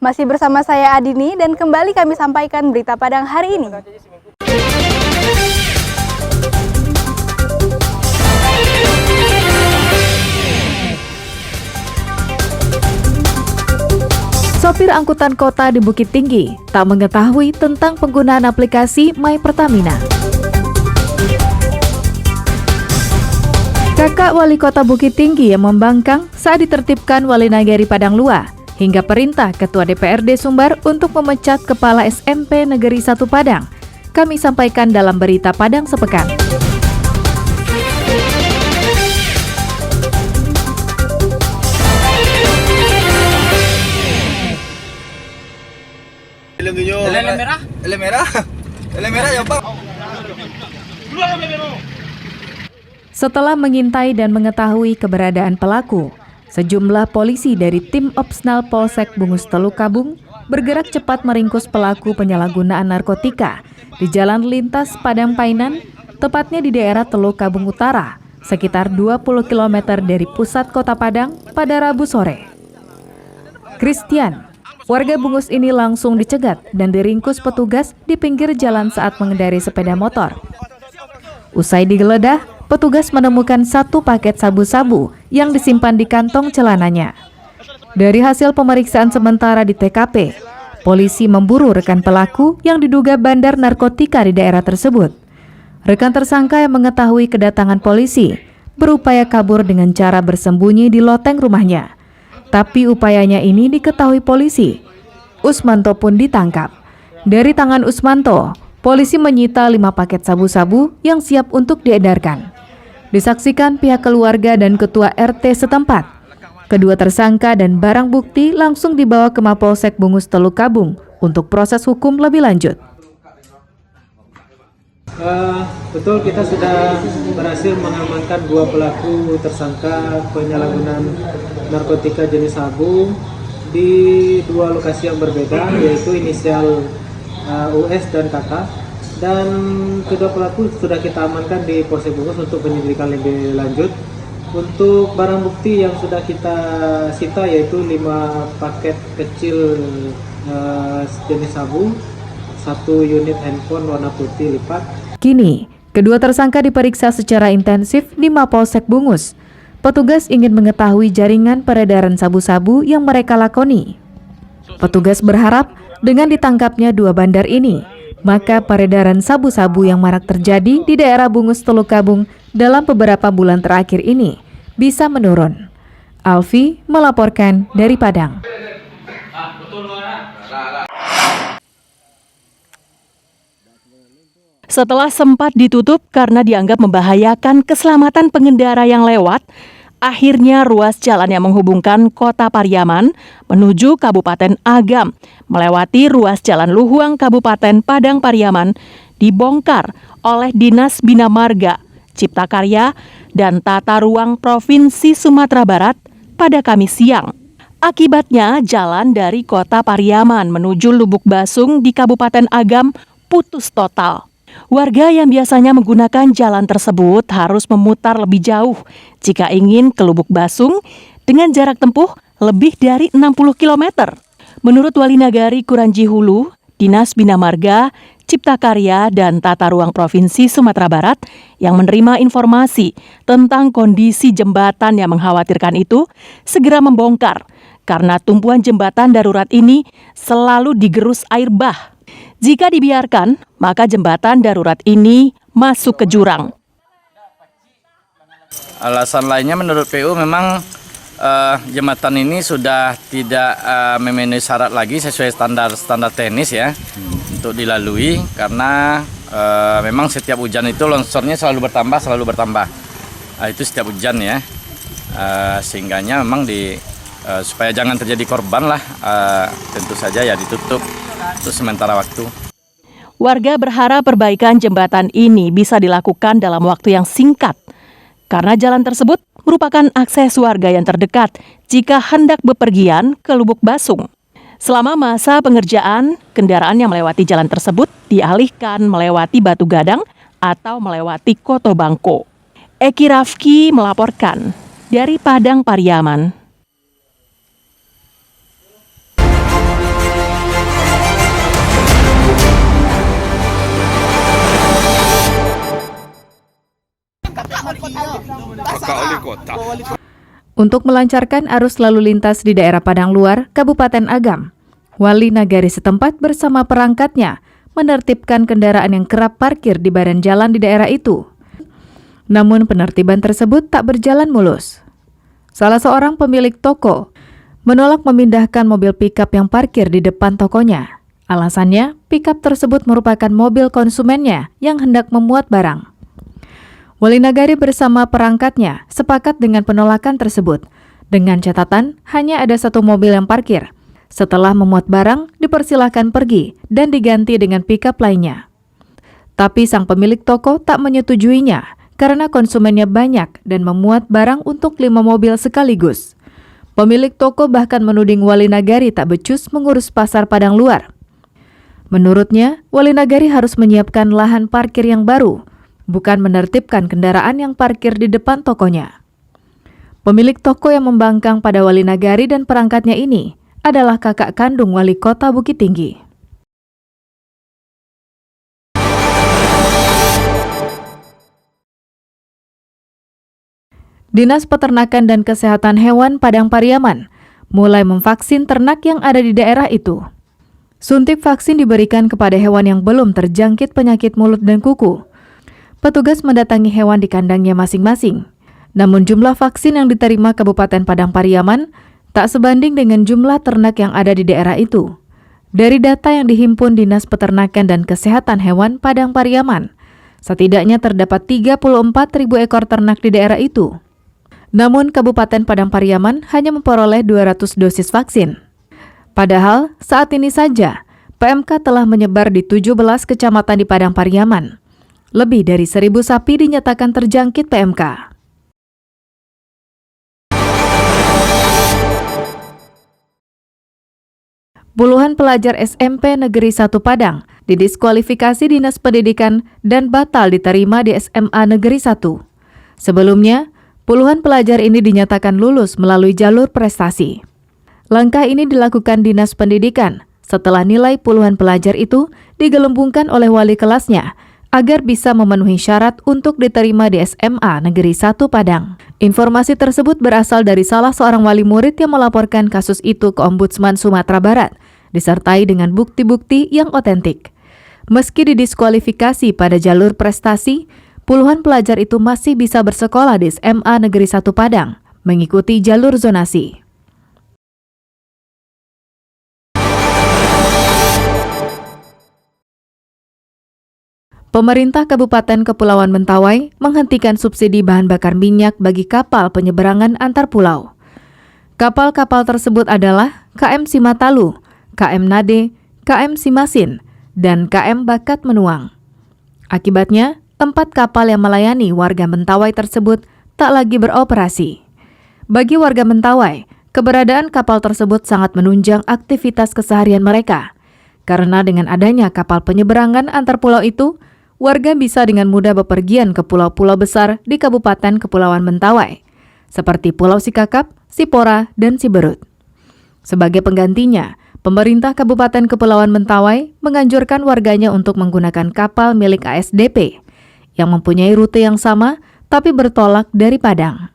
Masih bersama saya Adini dan kembali kami sampaikan berita Padang hari ini. Sopir angkutan kota di Bukit Tinggi tak mengetahui tentang penggunaan aplikasi My Pertamina. Kakak Wali Kota Bukit Tinggi yang membangkang saat ditertibkan Wali Nagari Padang Lua, hingga perintah Ketua DPRD Sumbar untuk memecat Kepala SMP Negeri 1 Padang. Kami sampaikan dalam berita Padang sepekan. Merah ya Pak. Setelah mengintai dan mengetahui keberadaan pelaku, sejumlah polisi dari tim Opsnal Polsek Bungus Telukabung bergerak cepat meringkus pelaku penyalahgunaan narkotika di Jalan Lintas Padang Painan, tepatnya di daerah Telukabung Utara, sekitar 20 km dari pusat kota Padang pada Rabu sore. Christian, warga Bungus ini langsung dicegat dan diringkus petugas di pinggir jalan saat mengendarai sepeda motor. Usai digeledah, petugas menemukan 1 paket sabu-sabu yang disimpan di kantong celananya. Dari hasil pemeriksaan sementara di TKP, polisi memburu rekan pelaku yang diduga bandar narkotika di daerah tersebut. Rekan tersangka yang mengetahui kedatangan polisi berupaya kabur dengan cara bersembunyi di loteng rumahnya. Tapi upayanya ini diketahui polisi. Usmanto pun ditangkap. Dari tangan Usmanto, polisi menyita 5 paket sabu-sabu yang siap untuk diedarkan. Disaksikan pihak keluarga dan ketua RT setempat. Kedua tersangka dan barang bukti langsung dibawa ke Mapolsek Bungus Telukabung untuk proses hukum lebih lanjut. Betul, kita sudah berhasil mengamankan 2 pelaku tersangka penyalahgunaan narkotika jenis sabu di 2 lokasi yang berbeda, yaitu inisial US dan KK. Dan kedua pelaku sudah kita amankan di Polsek Bungus untuk penyelidikan lebih lanjut. Untuk barang bukti yang sudah kita sita yaitu 5 paket kecil jenis sabu, 1 unit handphone warna putih lipat. Kini, kedua tersangka diperiksa secara intensif di Mapolsek Bungus. Petugas ingin mengetahui jaringan peredaran sabu-sabu yang mereka lakoni. Petugas berharap dengan ditangkapnya 2 bandar ini, maka peredaran sabu-sabu yang marak terjadi di daerah Bungus Telukabung dalam beberapa bulan terakhir ini bisa menurun. Alfi melaporkan dari Padang. Setelah sempat ditutup karena dianggap membahayakan keselamatan pengendara yang lewat, akhirnya ruas jalan yang menghubungkan Kota Pariaman menuju Kabupaten Agam melewati ruas Jalan Luhuang Kabupaten Padang Pariaman dibongkar oleh Dinas Bina Marga, Cipta Karya, dan Tata Ruang Provinsi Sumatera Barat pada Kamis siang. Akibatnya, jalan dari Kota Pariaman menuju Lubuk Basung di Kabupaten Agam putus total. Warga yang biasanya menggunakan jalan tersebut harus memutar lebih jauh jika ingin ke Lubuk Basung dengan jarak tempuh lebih dari 60 km. Menurut Wali Nagari Kuranji Hulu, Dinas Bina Marga, Cipta Karya, dan Tata Ruang Provinsi Sumatera Barat yang menerima informasi tentang kondisi jembatan yang mengkhawatirkan itu segera membongkar karena tumpuan jembatan darurat ini selalu digerus air bah. Jika dibiarkan, maka jembatan darurat ini masuk ke jurang. Alasan lainnya menurut PU memang jembatan ini sudah tidak memenuhi syarat lagi sesuai standar teknis ya untuk dilalui karena memang setiap hujan itu longsornya selalu bertambah. Itu setiap hujan ya, sehingganya memang supaya jangan terjadi korban lah, tentu saja ya ditutup untuk sementara waktu. Warga berharap perbaikan jembatan ini bisa dilakukan dalam waktu yang singkat, karena jalan tersebut merupakan akses warga yang terdekat jika hendak bepergian ke Lubuk Basung. Selama masa pengerjaan, kendaraan yang melewati jalan tersebut dialihkan melewati Batu Gadang atau melewati Koto Bangko. Eki Rafki melaporkan dari Padang Pariaman. Untuk melancarkan arus lalu lintas di daerah Padang Luar, Kabupaten Agam, Wali Nagari setempat bersama perangkatnya menertibkan kendaraan yang kerap parkir di badan jalan di daerah itu. Namun penertiban tersebut tak berjalan mulus. Salah seorang pemilik toko menolak memindahkan mobil pickup yang parkir di depan tokonya. Alasannya, pickup tersebut merupakan mobil konsumennya yang hendak memuat barang. Wali Nagari bersama perangkatnya sepakat dengan penolakan tersebut, dengan catatan hanya ada satu mobil yang parkir. Setelah memuat barang, dipersilahkan pergi dan diganti dengan pickup lainnya. Tapi sang pemilik toko tak menyetujuinya karena konsumennya banyak dan memuat barang untuk 5 mobil sekaligus. Pemilik toko bahkan menuding Wali Nagari tak becus mengurus pasar Padang Luar. Menurutnya, Wali Nagari harus menyiapkan lahan parkir yang baru, bukan menertibkan kendaraan yang parkir di depan tokonya. Pemilik toko yang membangkang pada Wali Nagari dan perangkatnya ini adalah kakak kandung Wali Kota Bukit Tinggi. Dinas Peternakan dan Kesehatan Hewan Padang Pariaman mulai memvaksin ternak yang ada di daerah itu. Suntik vaksin diberikan kepada hewan yang belum terjangkit penyakit mulut dan kuku. Petugas mendatangi hewan di kandangnya masing-masing. Namun jumlah vaksin yang diterima Kabupaten Padang Pariaman tak sebanding dengan jumlah ternak yang ada di daerah itu. Dari data yang dihimpun Dinas Peternakan dan Kesehatan Hewan Padang Pariaman, setidaknya terdapat 34.000 ekor ternak di daerah itu. Namun Kabupaten Padang Pariaman hanya memperoleh 200 dosis vaksin. Padahal saat ini saja PMK telah menyebar di 17 kecamatan di Padang Pariaman. Lebih dari 1.000 sapi dinyatakan terjangkit PMK. Puluhan pelajar SMP Negeri 1 Padang didiskualifikasi Dinas Pendidikan dan batal diterima di SMA Negeri 1. Sebelumnya, puluhan pelajar ini dinyatakan lulus melalui jalur prestasi. Langkah ini dilakukan Dinas Pendidikan setelah nilai puluhan pelajar itu digelembungkan oleh wali kelasnya agar bisa memenuhi syarat untuk diterima di SMA Negeri 1 Padang. Informasi tersebut berasal dari salah seorang wali murid yang melaporkan kasus itu ke Ombudsman Sumatera Barat, disertai dengan bukti-bukti yang otentik. Meski didiskualifikasi pada jalur prestasi, puluhan pelajar itu masih bisa bersekolah di SMA Negeri 1 Padang, mengikuti jalur zonasi. Pemerintah Kabupaten Kepulauan Mentawai menghentikan subsidi bahan bakar minyak bagi kapal penyeberangan antar pulau. Kapal-kapal tersebut adalah KM Simatalu, KM Nade, KM Simasin, dan KM Bakat Menuang. Akibatnya, 4 kapal yang melayani warga Mentawai tersebut tak lagi beroperasi. Bagi warga Mentawai, keberadaan kapal tersebut sangat menunjang aktivitas keseharian mereka. Karena dengan adanya kapal penyeberangan antar pulau itu, warga bisa dengan mudah bepergian ke pulau-pulau besar di Kabupaten Kepulauan Mentawai, seperti Pulau Sikakap, Sipora, dan Siberut. Sebagai penggantinya, pemerintah Kabupaten Kepulauan Mentawai menganjurkan warganya untuk menggunakan kapal milik ASDP, yang mempunyai rute yang sama tapi bertolak dari Padang.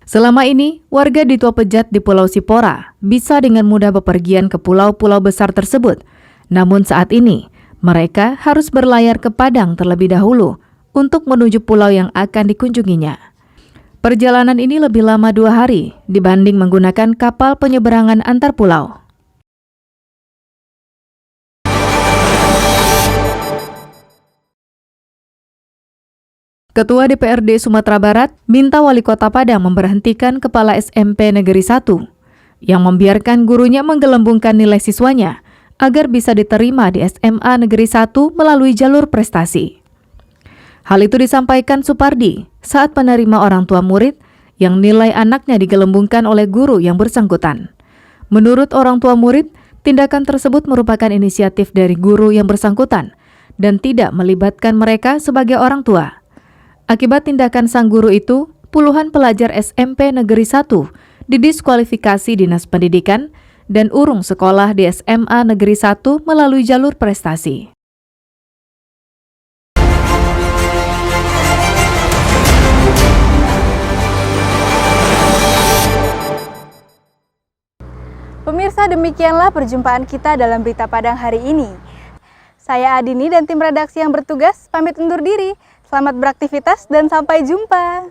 Selama ini, warga di Tua Pejat di Pulau Sipora bisa dengan mudah bepergian ke pulau-pulau besar tersebut. Namun saat ini, mereka harus berlayar ke Padang terlebih dahulu untuk menuju pulau yang akan dikunjunginya. Perjalanan ini lebih lama 2 hari dibanding menggunakan kapal penyeberangan antar pulau. Ketua DPRD Sumatera Barat minta Wali Kota Padang memberhentikan Kepala SMP Negeri 1 yang membiarkan gurunya menggelembungkan nilai siswanya agar bisa diterima di SMA Negeri 1 melalui jalur prestasi. Hal itu disampaikan Supardi saat menerima orang tua murid yang nilai anaknya digelembungkan oleh guru yang bersangkutan. Menurut orang tua murid, tindakan tersebut merupakan inisiatif dari guru yang bersangkutan dan tidak melibatkan mereka sebagai orang tua. Akibat tindakan sang guru itu, puluhan pelajar SMP Negeri 1 didiskualifikasi Dinas Pendidikan dan urung sekolah di SMA Negeri 1 melalui jalur prestasi. Pemirsa, demikianlah perjumpaan kita dalam Berita Padang hari ini. Saya Adini dan tim redaksi yang bertugas pamit undur diri. Selamat beraktivitas dan sampai jumpa.